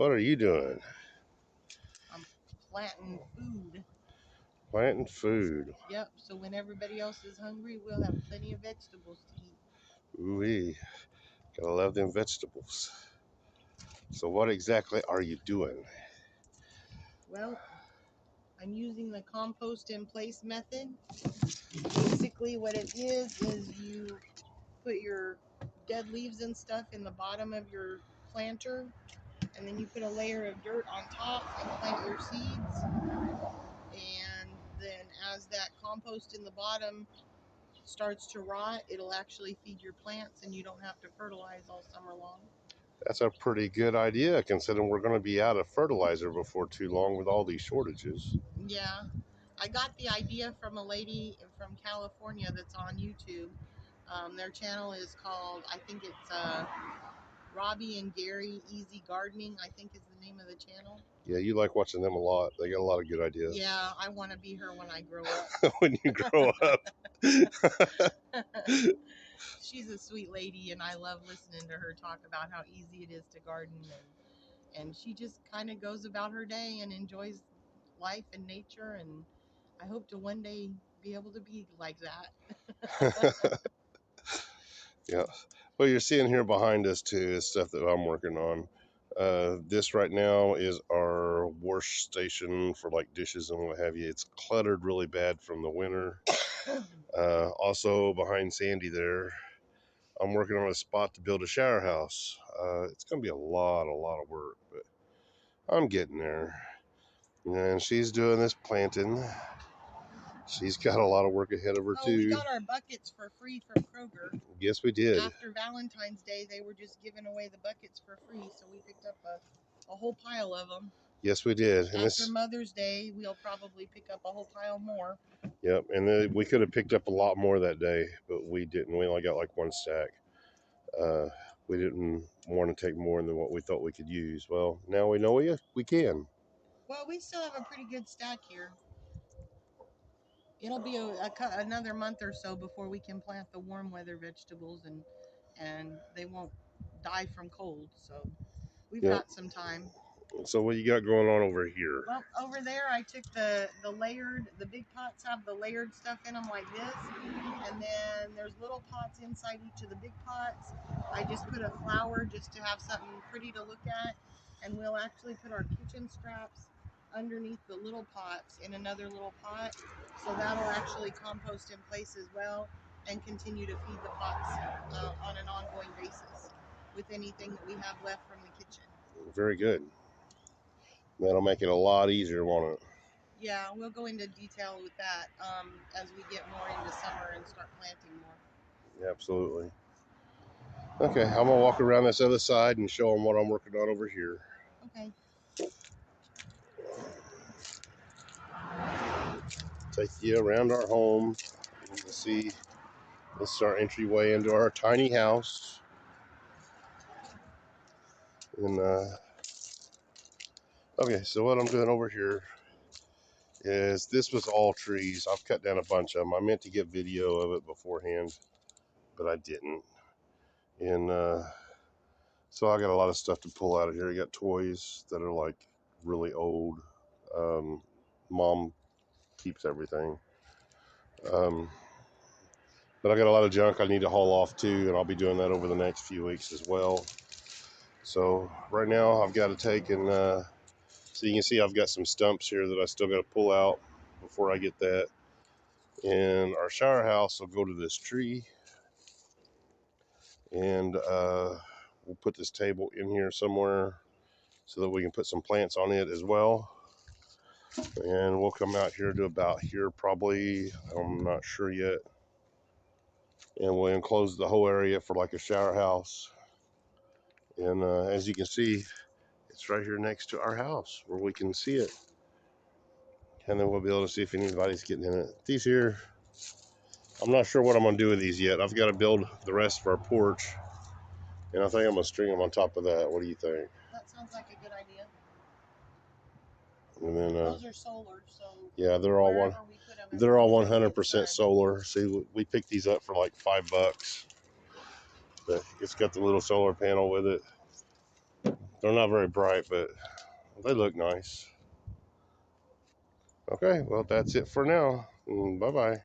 What are you doing? I'm planting food. Planting food. Yep, so when everybody else is hungry, we'll have plenty of vegetables to eat. Ooh-wee. Gotta love them vegetables. So what exactly are you doing? Well, I'm using the compost in place method. Basically, what it is you put your dead leaves and stuff in the bottom of your planter, and then you put a layer of dirt on top and plant your seeds. And then, as that compost in the bottom starts to rot, it'll actually feed your plants, and you don't have to fertilize all summer long. That's a pretty good idea considering we're going to be out of fertilizer before too long with all these shortages. Yeah, I got the idea from a lady from California that's on YouTube. Their channel is called, I think it's Robbie and Gary Easy Gardening, I think is the name of the channel. Yeah, you like watching them a lot. They got a lot of good ideas. Yeah, I want to be her when I grow up. When you grow up. She's a sweet lady, and I love listening to her talk about how easy it is to garden, and she just kind of goes about her day and enjoys life and nature, and I hope to one day be able to be like that. Yeah. What you're seeing here behind us too is stuff that I'm working on. This right now is our wash station for like dishes and what have you. It's cluttered really bad from the winter. Also behind Sandy there, I'm working on a spot to build a shower house. It's going to be a lot of work, but I'm getting there. And she's doing this planting. She's got a lot of work ahead of her Oh, we too. got our buckets for free from Kroger. Yes, we did. After Valentine's Day, they were just giving away the buckets for free, so we picked up a whole pile of them. Yes, we did. And After Mother's Day, we'll probably pick up a whole pile more. Yep, and then we could have picked up a lot more that day, but we didn't. We only got like one stack. We didn't want to take more than what we thought we could use. Well, now we know we can. Well, we still have a pretty good stack here. It'll be another month or so before we can plant the warm weather vegetables, and they won't die from cold. So we've Yep. got some time. So what you got going on over here? Well, over there, I took the layered. The big pots have the layered stuff in them like this, and then there's little pots inside each of the big pots. I just put a flower just to have something pretty to look at, and we'll actually put our kitchen scraps underneath the little pots in another little pot, so that'll actually compost in place as well and continue to feed the pots on an ongoing basis with anything that we have left from the kitchen. Very good. That'll make it a lot easier, won't it? Yeah, we'll go into detail with that as we get more into summer and start planting more. Yeah, absolutely. Okay, I'm gonna walk around this other side and show them what I'm working on over here. Okay. Take you around our home. You can see this is our entryway into our tiny house. And okay, so what I'm doing over here is this was all trees. I've cut down a bunch of them. I meant to get video of it beforehand, but I didn't. And so I got a lot of stuff to pull out of here. I got toys that are like really old. Mom keeps everything. But I got a lot of junk I need to haul off too, and I'll be doing that over the next few weeks as well. So right now I've got to take and so you can see I've got some stumps here that I still got to pull out before I get that. And our shower house will go to this tree, and we'll put this table in here somewhere so that we can put some plants on it as well. And we'll come out here to about here probably, I'm not sure yet, and we'll enclose the whole area for like a shower house. And as you can see, it's right here next to our house where we can see it, and then we'll be able to see if anybody's getting in it. These here, I'm not sure what I'm gonna do with these yet. I've got to build the rest of our porch, and I think I'm gonna string them on top of that. What do you think? That sounds like a good idea. And then Those are solar, so yeah, they're all 100% solar. See, we picked these up for like $5, but it's got the little solar panel with it. They're not very bright, but they look nice. Okay, well, that's it for now. Bye bye.